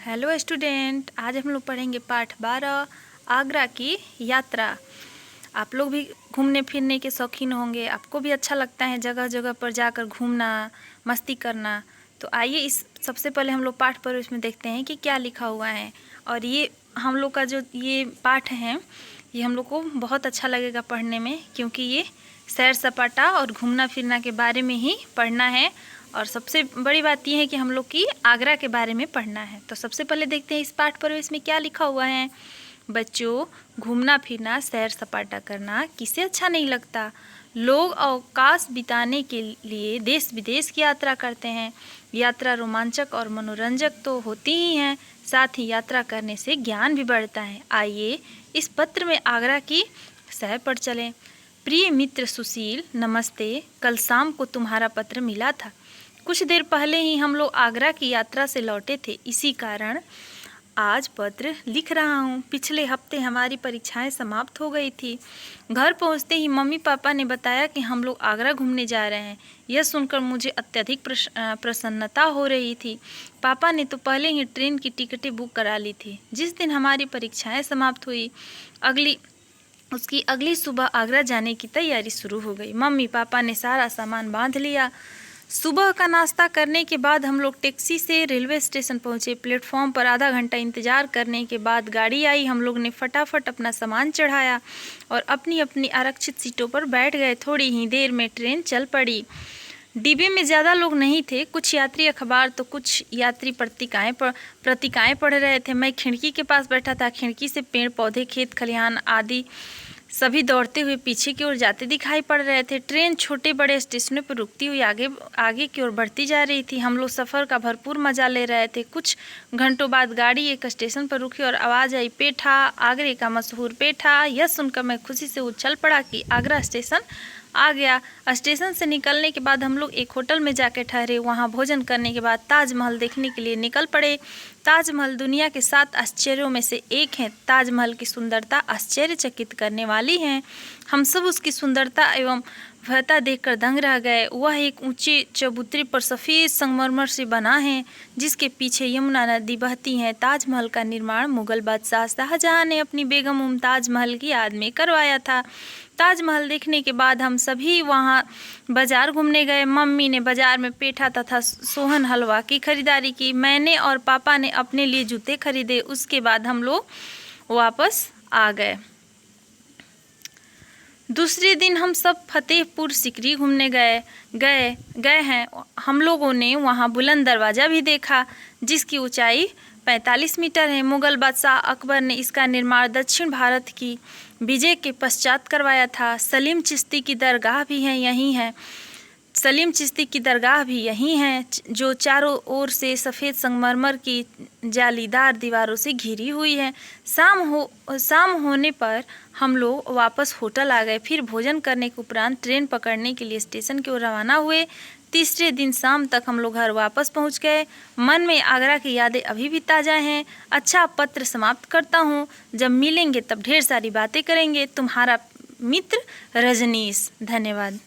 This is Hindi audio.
हेलो स्टूडेंट, आज हम लोग पढ़ेंगे पाठ 12 आगरा की यात्रा। आप लोग भी घूमने फिरने के शौकीन होंगे, आपको भी अच्छा लगता है जगह जगह पर जाकर घूमना, मस्ती करना। तो आइए इस सबसे पहले हम लोग पाठ पर इसमें देखते हैं कि क्या लिखा हुआ है। और ये हम लोग का जो ये पाठ है ये हम लोग को बहुत अच्छा लगेगा पढ़ने में, क्योंकि ये सैर सपाटा और घूमना फिरना के बारे में ही पढ़ना है। और सबसे बड़ी बात यह है कि हम लोग की आगरा के बारे में पढ़ना है। तो सबसे पहले देखते हैं इस पाठ पर इसमें क्या लिखा हुआ है। बच्चों, घूमना फिरना सैर सपाटा करना किसे अच्छा नहीं लगता। लोग अवकाश बिताने के लिए देश विदेश की यात्रा करते हैं। यात्रा रोमांचक और मनोरंजक तो होती ही है, साथ ही यात्रा करने से ज्ञान भी बढ़ता है। आइए इस पत्र में आगरा की सैर पर चलें। प्रिय मित्र सुशील, नमस्ते। कल शाम को तुम्हारा पत्र मिला था। कुछ देर पहले ही हम लोग आगरा की यात्रा से लौटे थे, इसी कारण आज पत्र लिख रहा हूँ। पिछले हफ्ते हमारी परीक्षाएं समाप्त हो गई थी। घर पहुँचते ही मम्मी पापा ने बताया कि हम लोग आगरा घूमने जा रहे हैं। यह सुनकर मुझे अत्यधिक प्रसन्नता हो रही थी। पापा ने तो पहले ही ट्रेन की टिकटें बुक करा ली थी। जिस दिन हमारी परीक्षाएं समाप्त हुई उसकी अगली सुबह आगरा जाने की तैयारी शुरू हो गई। मम्मी पापा ने सारा सामान बांध लिया। सुबह का नाश्ता करने के बाद हम लोग टैक्सी से रेलवे स्टेशन पहुंचे। प्लेटफॉर्म पर आधा घंटा इंतजार करने के बाद गाड़ी आई। हम लोग ने फटाफट अपना सामान चढ़ाया और अपनी अपनी आरक्षित सीटों पर बैठ गए। थोड़ी ही देर में ट्रेन चल पड़ी। डिब्बे में ज़्यादा लोग नहीं थे, कुछ यात्री अखबार तो कुछ यात्री पत्रिकाएं पढ़ रहे थे। मैं खिड़की के पास बैठा था। खिड़की से पेड़ पौधे, खेत खलिहान आदि सभी दौड़ते हुए पीछे की ओर जाते दिखाई पड़ रहे थे। ट्रेन छोटे बड़े स्टेशनों पर रुकती हुई आगे की ओर बढ़ती जा रही थी। हम लोग सफ़र का भरपूर मजा ले रहे थे। कुछ घंटों बाद गाड़ी एक स्टेशन पर रुकी और आवाज़ आई, पेठा, आगरे का मशहूर पेठा। यह सुनकर मैं खुशी से उछल पड़ा कि आगरा स्टेशन आ गया। स्टेशन से निकलने के बाद हम लोग एक होटल में जाकर ठहरे। वहाँ भोजन करने के बाद ताजमहल देखने के लिए निकल पड़े। ताजमहल दुनिया के 7 आश्चर्यों में से एक है। ताजमहल की सुंदरता आश्चर्यचकित करने वाली है। हम सब उसकी सुंदरता एवं भव्यता देखकर दंग रह गए। वह एक ऊंची चबूतरे पर सफ़ेद संगमरमर से बना है, जिसके पीछे यमुना नदी बहती है। ताजमहल का निर्माण मुगल बादशाह शाहजहां ने अपनी बेगम मुमताज महल की याद में करवाया था। ताजमहल देखने के बाद हम सभी वहां बाजार घूमने गए। मम्मी ने बाजार में पेठा तथा सोहन हलवा की खरीदारी की। मैंने और पापा ने अपने लिए जूते खरीदे। उसके बाद हम लोग वापस आ गए। दूसरे दिन हम सब फतेहपुर सिकरी घूमने गए हैं। हम लोगों ने वहां बुलंद दरवाज़ा भी देखा, जिसकी ऊंचाई 45 मीटर है। मुगल बादशाह अकबर ने इसका निर्माण दक्षिण भारत की विजय के पश्चात करवाया था। सलीम चिश्ती की दरगाह भी यहीं है, जो चारों ओर से सफ़ेद संगमरमर की जालीदार दीवारों से घिरी हुई है। शाम होने पर हम लोग वापस होटल आ गए। फिर भोजन करने के उपरांत ट्रेन पकड़ने के लिए स्टेशन की ओर रवाना हुए। तीसरे दिन शाम तक हम लोग घर वापस पहुंच गए। मन में आगरा की यादें अभी भी ताज़ा हैं। अच्छा, पत्र समाप्त करता हूं। जब मिलेंगे तब ढेर सारी बातें करेंगे। तुम्हारा मित्र रजनीश। धन्यवाद।